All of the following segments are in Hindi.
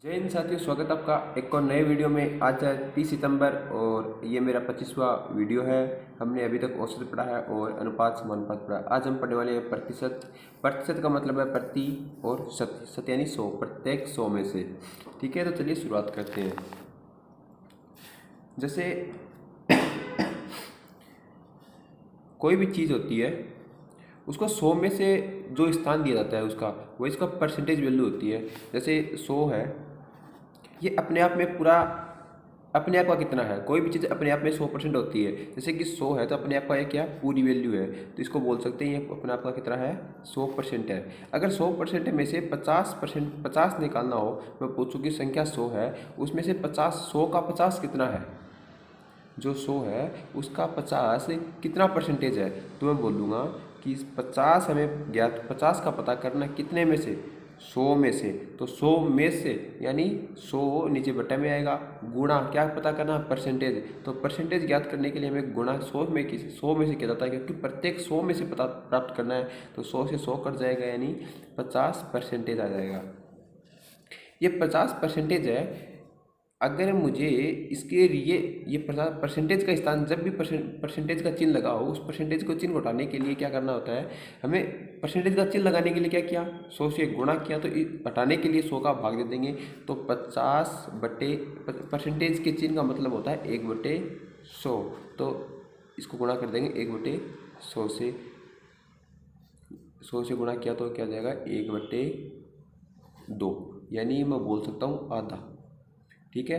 जय हिंद साथियों, स्वागत है आपका एक और नए वीडियो में। आज है 30 सितंबर और ये मेरा 25वां वीडियो है। हमने अभी तक औसत पढ़ा है और अनुपात समानुपात पढ़ा है। आज हम पढ़ने वाले हैं प्रतिशत। प्रतिशत का मतलब है प्रति और शत, शत यानी 100, प्रत्येक 100 में से। ठीक है, तो चलिए शुरुआत करते हैं। जैसे कोई भी चीज़ होती है उसको 100 में से जो स्थान दिया जाता है उसका, वो इसका परसेंटेज वैल्यू होती है। जैसे 100 है, ये अपने आप में पूरा अपने आप का कितना है। कोई भी चीज़ अपने आप में 100% होती है। जैसे कि 100 है तो अपने आप का ये क्या पूरी वैल्यू है, तो इसको बोल सकते हैं ये अपने आप का कितना है 100% है। अगर 100% में से 50 निकालना हो, मैं पूछूँ कि संख्या 100 है, उसमें से 100 का 50 कितना है। जो 100 है उसका 50 कितना परसेंटेज है, तो मैं बोल दूँगा कि 50 हमें ज्ञात 50 का पता करना कितने में से 100 में से। तो 100 में से यानी 100 नीचे बटे में आएगा, गुणा क्या पता करना परसेंटेज। तो परसेंटेज ज्ञात करने के लिए हमें गुणा 100 में से किया जाता है, क्योंकि प्रत्येक 100 में से पता प्राप्त करना है। तो 100 से 100 कट जाएगा यानी 50% आ जाएगा। ये 50% है। अगर मुझे इसके लिए ये 50% का स्थान, जब भी परसेंटेज का चिन्ह लगा हो, उस परसेंटेज को चिन्ह हटाने के लिए क्या करना होता है हमें। परसेंटेज का चिन्ह लगाने के लिए क्या किया, 100 से गुणा किया, तो हटाने के लिए 100 का भाग दे देंगे। तो 50 बटे परसेंटेज के चिन्ह का मतलब होता है 1/100। तो इसको गुणा कर देंगे 1/100 से। 100 से गुणा किया तो क्या जाएगा 1/2, यानी मैं बोल सकता हूँ आधा। ठीक है,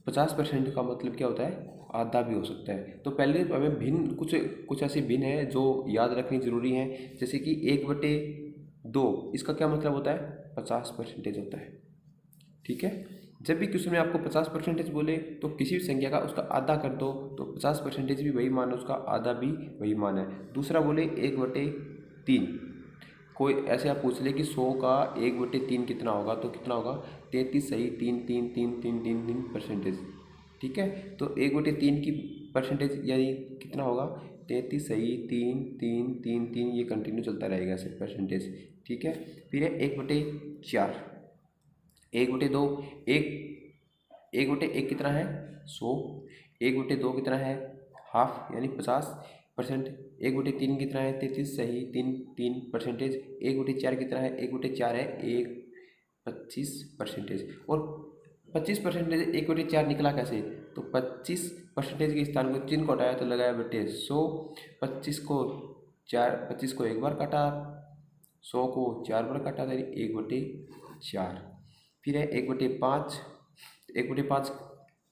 50% का मतलब क्या होता है आधा भी हो सकता है। तो पहले हमें भिन्न कुछ ऐसी भिन्न है जो याद रखनी जरूरी है। जैसे कि 1/2 इसका क्या मतलब होता है 50% होता है। ठीक है, जब भी क्वेश्चन में आपको 50% बोले तो किसी भी संख्या का उसका आधा कर दो, तो 50% भी वही मान है, उसका आधा भी वही मान है। दूसरा बोले 1/3, कोई ऐसे आप पूछ ले कि 100 का 1/3 कितना होगा, तो कितना होगा 33 सही 3 ठीक है, तो 1/3 की परसेंटेज यानी कितना होगा 33 सही 3 ये कंटिन्यू चलता रहेगा ऐसे परसेंटेज। ठीक है, फिर है 1/4, 1/2, 1/1 कितना है 100, 1/2 कितना है हाफ यानी 50%, 1/3 कितना है 33 सही 3 1/4 कितना है 1/4 है 25%। और 25% 1/4 निकला कैसे, तो 25% के स्थान को चिन्ह को हटाया तो लगाया बटे 100। 25 को एक बार काटा, 100 को 4 बार काटा, तो 1/4। फिर है 1/5, 1/5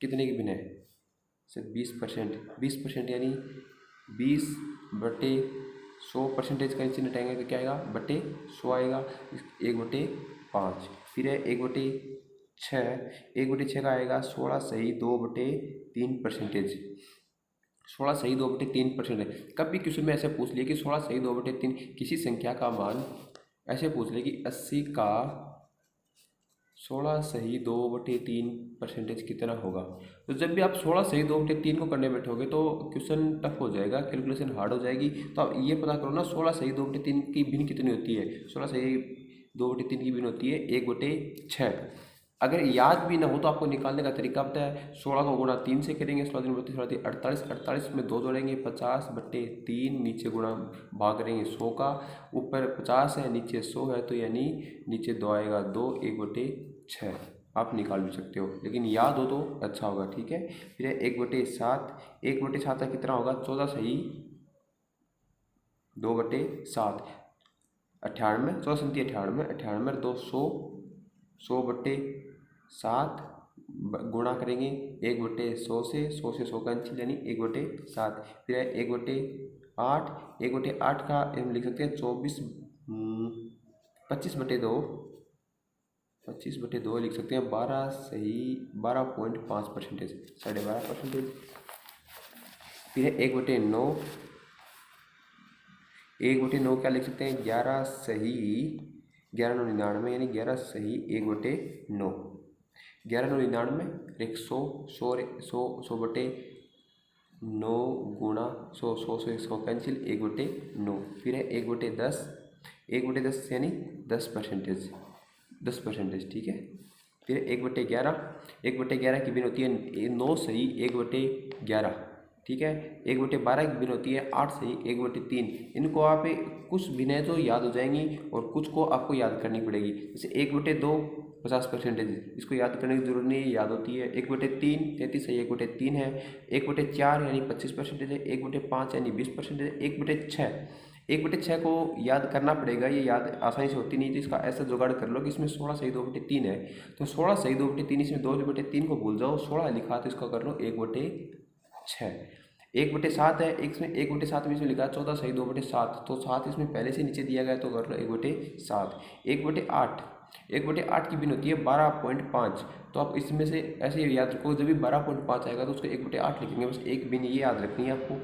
कितने की भिन्न है सर 20%, यानी 20/100 परसेंटेज का चिन्ह हटाएंगे तो क्या आएगा बटे 100 आएगा 1/5। फिर है 1/6 का आएगा 16 सही 2/3%। 16 सही 2/3% है। कभी क्वेश्चन में ऐसे पूछ लिया कि 16 सही 2/3 किसी संख्या का मान, ऐसे पूछ ले कि 80 का 16 सही 2/3% कितना होगा। तो जब भी आप 16 सही 2/3 को करने बैठोगे तो क्वेश्चन टफ हो जाएगा, कैलकुलेशन हार्ड हो जाएगी। तो आप ये पता करो ना 16 सही 2/3 की भिन्न कितनी होती है। 16 सही 2/3 की भिन्न होती है 1/6। अगर याद भी ना हो तो आपको निकालने का तरीका पता है। 16 को गुणा 3 से करेंगे, 16 48, 48 में 2 जोड़ेंगे 50/3, नीचे गुणा भाग करेंगे 100 का, ऊपर 50 है नीचे 100 है, तो यानी नीचे 2 आएगा 2 1/6। आप निकाल भी सकते हो, लेकिन याद हो तो अच्छा होगा। ठीक है, फिर 1/7, 1/7 का कितना होगा 14 सही 2/7, 98, 14 संति 98, 98 200, 100/7 गुणा करेंगे 1/100 से, 100 से 100 कैंसिल यानी 1/7। फिर है 1/8, 1/8 का हम लिख सकते हैं 25/2, 25/2 लिख सकते हैं 12 सही 12.5%, 12.5%। फिर है 1/9, 1/9 क्या लिख सकते हैं 11 सही 11 9 99, यानी 11 सही 1/9, 11 9 99, 100, 100/9 गुणा 100 से 100 कैंसिल 1/9। फिर है 1/10, 1/10 यानी 10%। 10%, ठीक है। फिर 1/11, 1/11 की भिन्न होती है 9 सही 1/11, ठीक है। 1/12 की भिन्न होती है 8 सही 1/3। इनको आप कुछ भिन्नें तो याद हो जाएंगी और कुछ को आपको याद करनी पड़ेगी। जैसे 1/2 50%, इसको याद करने की जरूरत नहीं है, याद होती है। 1/3 33 सही 1/3 है। 1/4 यानी 25% है। 1/5 यानी 20% है। 1/6, 1/6 को याद करना पड़ेगा, ये याद आसानी से होती नहीं। तो इसका ऐसा जुगाड़ कर लो कि इसमें 16 सही 2/3 है, तो 16 सही 2/3, इसमें 2/3 को भूल जाओ, 16 लिखा तो इसका कर लो 1/6। 1/7 है, इसमें 1/7 में इसमें लिखा है 14 सही 2/7, तो 7 इसमें पहले से नीचे दिया गया तो कर लो 1/7। 1/8, 1/8 की भिन्न होती है 12.5, तो आप इसमें से ऐसे ही याद रखो, जब भी 12.5 आएगा तो उसको 1/8 लिखेंगे। बस एक भिन्न ये याद रखनी है आपको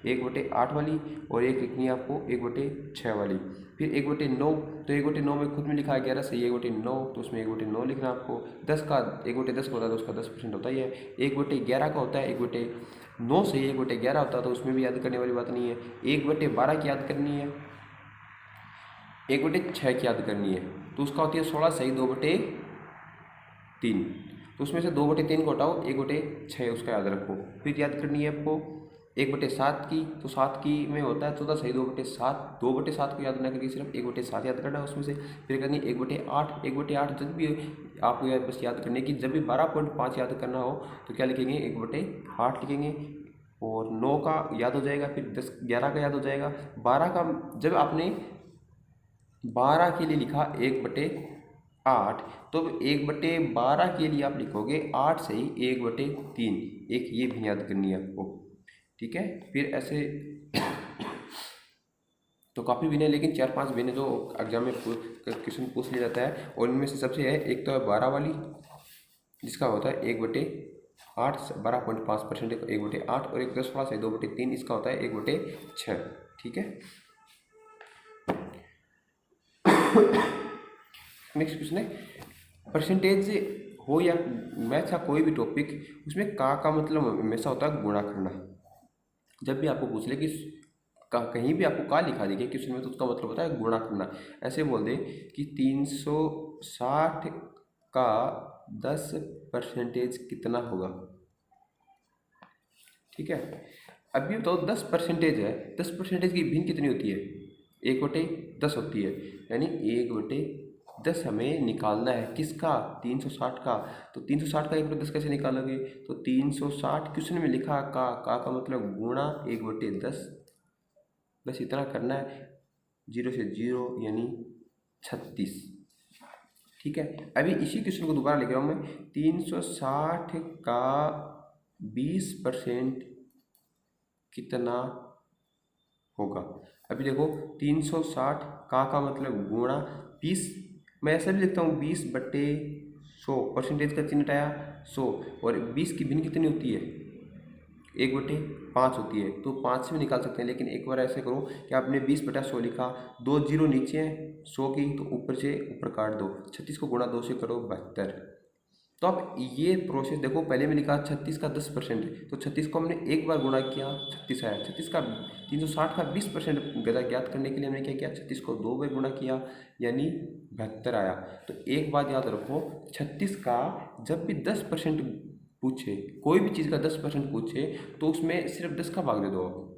1/8 वाली, और एक लिखनी है आपको 1/6 वाली। फिर 1/9, तो 1/9 में खुद में लिखा है 11 सही 1/9, तो उसमें 1/9 लिखना आपको। 10 का 1/10 का होता है तो उसका 10% होता ही है। 1/11 का होता है 1/9 सही 1/11 होता है, तो उसमें भी याद करने वाली बात नहीं है। 1/12 की याद करनी है, 1/6 की याद करनी है, तो उसका होती है 16 सही 2/3, तो उसमें से 2/3 को हटाओ 1/6 उसका याद रखो। फिर याद करनी है आपको 1/7 की, तो 7 की में होता है 14 सही 2/7, 2/7 को याद ना करके सिर्फ 1/7 याद करना है उसमें से। फिर करनी 1/8, 1/8 जब भी आपको बस याद करनी है कि जब भी 12.5 याद करना हो तो क्या लिखेंगे 1/8 लिखेंगे, और 9 का याद हो जाएगा, फिर 10 11 का याद हो जाएगा। 12 का जब आपने 12 के लिए लिखा 1/8, तो 1/12 के लिए आप लिखोगे 8 सही 1/3, एक ये भी याद करनी है आपको, ठीक है। फिर ऐसे तो काफ़ी बिने, लेकिन 4-5 बिने जो एग्जाम में क्वेश्चन पूछ लिया जाता है, और इनमें से सबसे है एक तो है 12 वाली, जिसका होता है 1/8, 12.5% 1/8, और एक 10 वाला सही 2/3, इसका होता है 1/6, ठीक है। नेक्स्ट क्वेश्चन है, परसेंटेज हो या मैथ का कोई भी टॉपिक, उसमें का मतलब हमेशा होता है गुणा करना। जब भी आपको पूछ ले कि कहीं भी आपको का लिखा देगा क्वेश्चन में, तो उसका मतलब होता है गुणा करना। ऐसे बोल दे कि 360 का 10% कितना होगा, ठीक है। अभी तो 10% है, 10% की भिन्न कितनी होती है 1/10 होती है, यानी 1/10 हमें निकालना है किसका 360 का। तो 360 का 1/10 कैसे निकालोगे, तो 360 क्वेश्चन में लिखा का मतलब गुणा 1/10, बस इतना करना है, 0 से 0 यानी 36, ठीक है। अभी इसी क्वेश्चन को दोबारा लिख रहा हूँ मैं, 360 का 20% कितना होगा। अभी देखो 360 का मतलब गुणा 20, मैं ऐसा भी लिखता हूँ 20/100, परसेंटेज का चिन्ह हटाया 100, और 20 की भिन्न कितनी होती है 1/5 होती है, तो 5 से भी निकाल सकते हैं। लेकिन एक बार ऐसे करो कि आपने 20/100 लिखा, 2 0 नीचे हैं 100 की, तो ऊपर से ऊपर काट दो, 36 को गुणा 2 से करो 72। तो अब ये प्रोसेस देखो, पहले में लिखा 36 का 10%, तो 36 को हमने एक बार गुणा किया 36 आया। 36 का 360 का 20% गदा ज्ञात करने के लिए हमने क्या किया, 36 को 2 बार गुणा किया, यानी 72 आया। तो एक बात याद रखो, 36 का जब भी 10% पूछे, कोई भी चीज़ का 10% पूछे, तो उसमें सिर्फ 10 का भाग दे दो आप,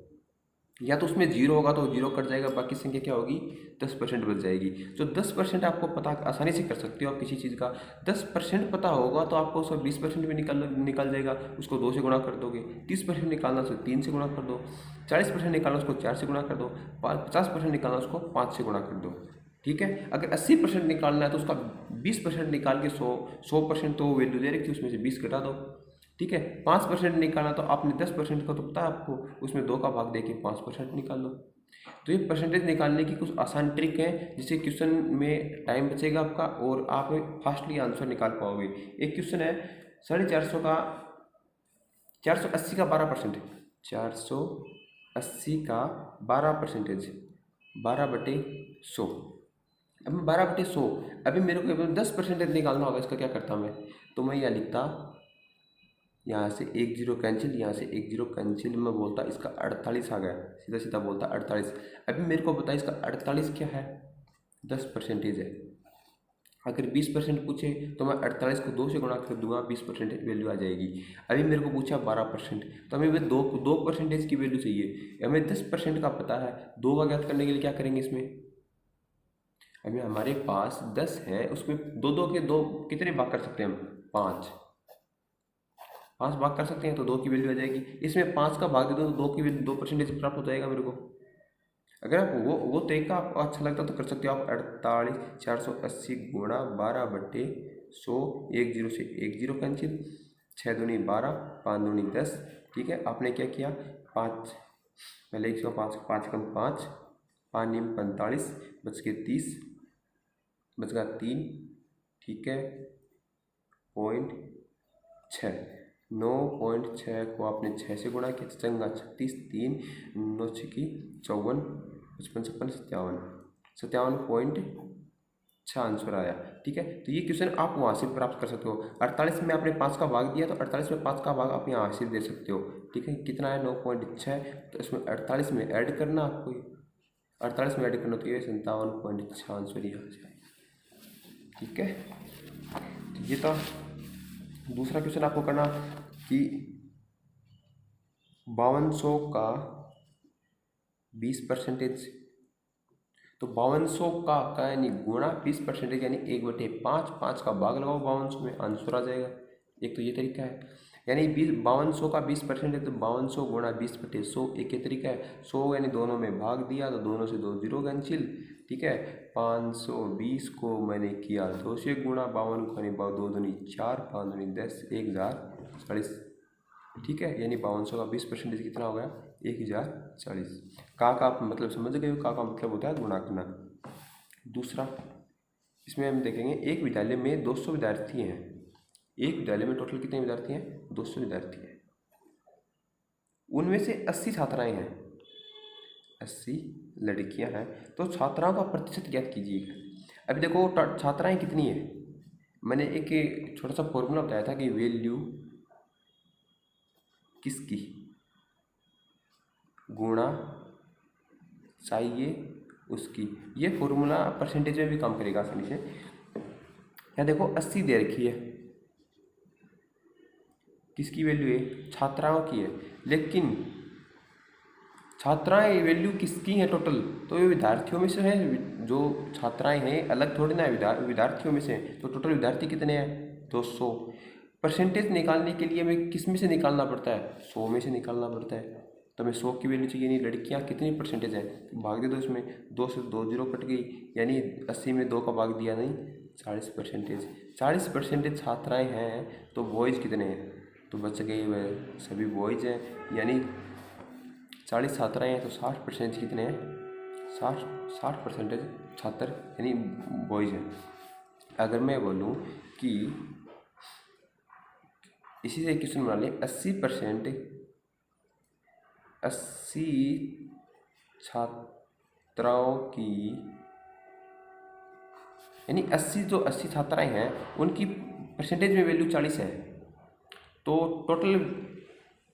या तो उसमें 0 होगा तो 0 कट जाएगा, बाकी संख्या क्या होगी 10% बच जाएगी। तो 10% आपको पता आसानी से कर सकते हो आप किसी चीज़ का। 10% पता होगा तो आपको उसका 20% भी निकल जाएगा, उसको 2 से गुणा कर दोगे। 30% निकालना उसको 3 से गुणा कर दो। 40% निकालना उसको 4 से गुणा कर दो। 50% निकालना उसको 5 से गुणा कर दो, ठीक है। अगर 80% निकालना है तो उसका 20% निकाल के 100% तो वैल्यू दे रखी, उसमें से 20 घटा दो, ठीक है। 5% निकालना तो आपने 10% का तो पता है आपको, उसमें 2 का भाग देके 5% निकाल लो। तो ये परसेंटेज निकालने की कुछ आसान ट्रिक है, जिससे क्वेश्चन में टाइम बचेगा आपका और आप फास्टली आंसर निकाल पाओगे। एक क्वेश्चन है 450 का 480 का 12%, 480 का 12%, 12/100। अब मैं 12/100, अभी मेरे को 10% निकालना होगा, इसका क्या करता मैं, तो मैं यह लिखता, यहाँ से 1 0 कैंसिल, यहाँ से 1 0 कैंसिल, मैं बोलता इसका 48 आ गया, सीधा सीधा बोलता 48। अभी मेरे को बताया इसका 48 क्या है, 10% है, अगर 20% पूछे तो मैं 48 को 2 से गुणा कर दूंगा, 20% वैल्यू आ जाएगी। अभी मेरे को पूछा 12%, तो हमें भी दो परसेंटेज की वैल्यू चाहिए। हमें 10% का पता है, 2 का ज्ञात करने के लिए क्या करेंगे इसमें, अभी हमारे पास 10 है, उसमें दो दो के दो कितने भाग कर सकते हैं हम, 5 भाग कर सकते हैं, तो 2 की वैल्यू आ जाएगी। इसमें 5 का भाग दे दो तो 2 की वैल्यू 2% प्राप्त हो जाएगा मेरे को। अगर आप वो तरीका आपको अच्छा लगता तो कर सकते हो आप 48 480 गुणा 12/100, 1 जीरो से 1 जीरो कैंसिल, 6 दूनी 12, 5 दूनी 10। ठीक है, आपने क्या किया, 5 पहले 105, 5 कम 5, 5 नीम 45, बच के 30, बच गया 3। ठीक है, 0.6, 9.6 को आपने 6 से गुणा किया, चंगा 36, 3 9 छकी 54, 55 56 57, 57.6 आंसर आया। ठीक है, तो ये क्वेश्चन आप वहाँ से प्राप्त कर सकते हो। 48 में आपने 5 का भाग दिया, तो 48 में 5 का भाग आप यहाँ से दे सकते हो। ठीक है, कितना है 9.6, तो इसमें 48 में ऐड करना आपको, 48 में ऐड करना, तो ये 57.6 आंसर यहाँ से आएगा। ठीक है, तो ये था दूसरा क्वेश्चन आपको करना कि 5200 का 20%, तो 5200 का यानी गुणा 20% यानी 1/5, 5 का भाग लगाओ 5200 में, आंसर आ जाएगा। एक तो ये तरीका है, यानी 5200 का 20% है तो 5200 गुणा 20/100, एक ये तरीका है। 100 यानी दोनों में भाग दिया तो दोनों से 2 जीरो कैंसिल। ठीक है, 520 को मैंने किया 2 से गुणा, 52 को यानी 2 दूनी 4, 5 दूनी 10, 1040। ठीक है, यानी 5200 का 20% कितना हो गया, 1040। का आप मतलब समझ गए हो, का मतलब होता है गुणा करना। दूसरा, इसमें हम देखेंगे एक विद्यालय में 200 विद्यार्थी हैं। एक विद्यालय में टोटल कितने विद्यार्थी हैं, 200 विद्यार्थी हैं। उनमें से 80 छात्राएं हैं, 80 लड़कियां हैं, तो छात्राओं का प्रतिशत ज्ञात कीजिए। अभी देखो छात्राएं कितनी है, मैंने एक छोटा सा फॉर्मूला बताया था कि वैल्यू किसकी गुणा चाहिए उसकी, ये फॉर्मूला परसेंटेज में भी काम करेगा आसानी से। यहाँ देखो 80 दे रखी है, किसकी वैल्यू है, छात्राओं की है, लेकिन छात्राएं वैल्यू किसकी हैं टोटल, तो ये विद्यार्थियों में से है। जो छात्राएं हैं अलग थोड़ी ना विद्यार्थियों में से, तो टोटल विद्यार्थी कितने हैं, 200। परसेंटेज निकालने के लिए हमें किस में से निकालना पड़ता है, 100 में से निकालना पड़ता है। तो हमें 100 की वैल्यू चाहिए, यानी लड़कियां कितनी परसेंटेज है, तो भाग दे दो इसमें, 2 से 2 जीरो कट गई, यानी 80 में 2 का भाग दिया नहीं, 40%। 40% छात्राएं हैं, तो बॉयज़ कितने हैं, तो बच गए वह सभी बॉयज़ हैं, यानी 40 छात्राएं हैं तो 60% कितने हैं, 60% छात्र यानी बॉयज़ हैं। अगर मैं बोलूँ कि इसी से क्वेश्चन बना लें, 80 छात्राओं की, यानी 80 छात्राएं हैं उनकी परसेंटेज में वैल्यू 40 है, तो टोटल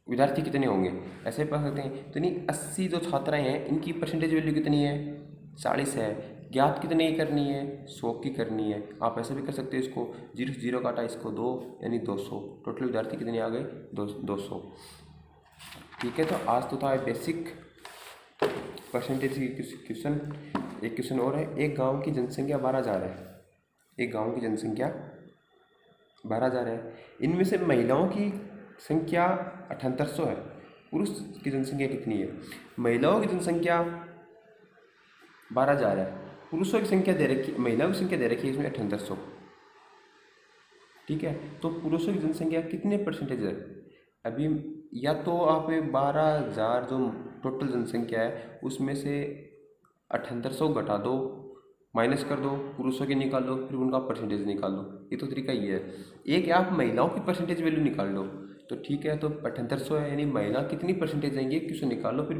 विद्यार्थी कितने होंगे, ऐसे पढ़ सकते हैं। तो नहीं 80 जो छात्राएं हैं इनकी परसेंटेज वैल्यू कितनी है, 40 है। ज्ञात कितने की करनी है, 100 की करनी है। आप ऐसे भी कर सकते हैं, इसको 0 से 0 काटा, इसको 2 यानी 200। टोटल विद्यार्थी कितने आ गए, 200। ठीक है, तो आज तो था बेसिक परसेंटेज की क्वेश्चन। एक क्वेश्चन और है, एक गाँव की जनसंख्या 12,000 है। एक गाँव की जनसंख्या 12,000 है, इनमें से महिलाओं की संख्या 7800 है, पुरुष की जनसंख्या कितनी है। महिलाओं की जनसंख्या 12,000 है, पुरुषों की संख्या दे रखी, महिलाओं की संख्या दे रखी है इसमें 7800। ठीक है, तो पुरुषों की जनसंख्या कितने परसेंटेज है, अभी या तो आप 12,000 जो टोटल जनसंख्या है उसमें से 7800 घटा दो, माइनस कर दो, पुरुषों की निकाल लो, फिर उनका परसेंटेज निकाल लो। ये तो तरीका ये है। एक आप महिलाओं की परसेंटेज वैल्यू निकाल लो, तो ठीक है, तो 7800 है, यानी महिला कितनी परसेंटेज आएंगी क्वेश्चन निकाल लो। फिर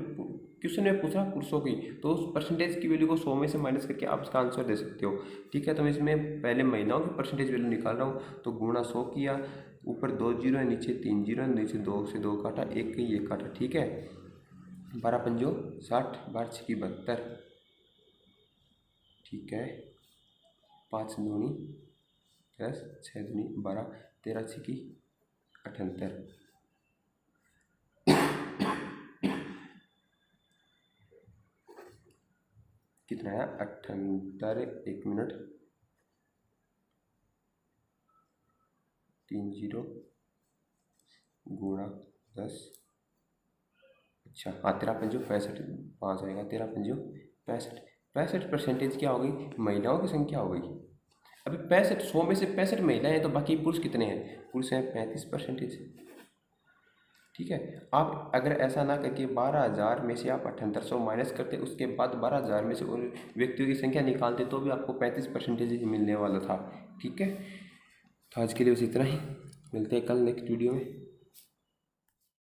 क्वेश्चन में पूछा पुरुषों की, तो उस परसेंटेज की वैल्यू को 100 में से माइनस करके आप इसका आंसर दे सकते हो। ठीक है, तो मैं इसमें पहले महिलाओं की परसेंटेज वैल्यू निकाल रहा हूँ, तो गुणा 100 किया, ऊपर 2 जीरो है, नीचे 3 जीरो है, नीचे 2 से 2 काटा, एक कहीं एक काटा। ठीक है, 12 पंजो 60, 12 छक्की 72। ठीक है, 5 दूनी 10, 6 दूनी 12, 13 छिकी 78। कितना आया 78। 1 मिनट, 30 गुणा 10। अच्छा हाँ, 13×5 65, 5 आएगा। 13×5 65। 65% क्या हो गई? महिलाओं की संख्या हो गई। अभी 65, 100 में से 65 महिलाएं हैं, तो बाकी पुरुष कितने हैं? पुरुष हैं 35%। ठीक है। आप अगर ऐसा ना करके 12,000 में से आप 7800 माइनस करते, उसके बाद 12,000 में से उन व्यक्तियों की संख्या निकालते, तो भी आपको 35% ही मिलने वाला था। ठीक है, तो आज के लिए बस इतना ही। मिलते हैं कल नेक्स्ट वीडियो में।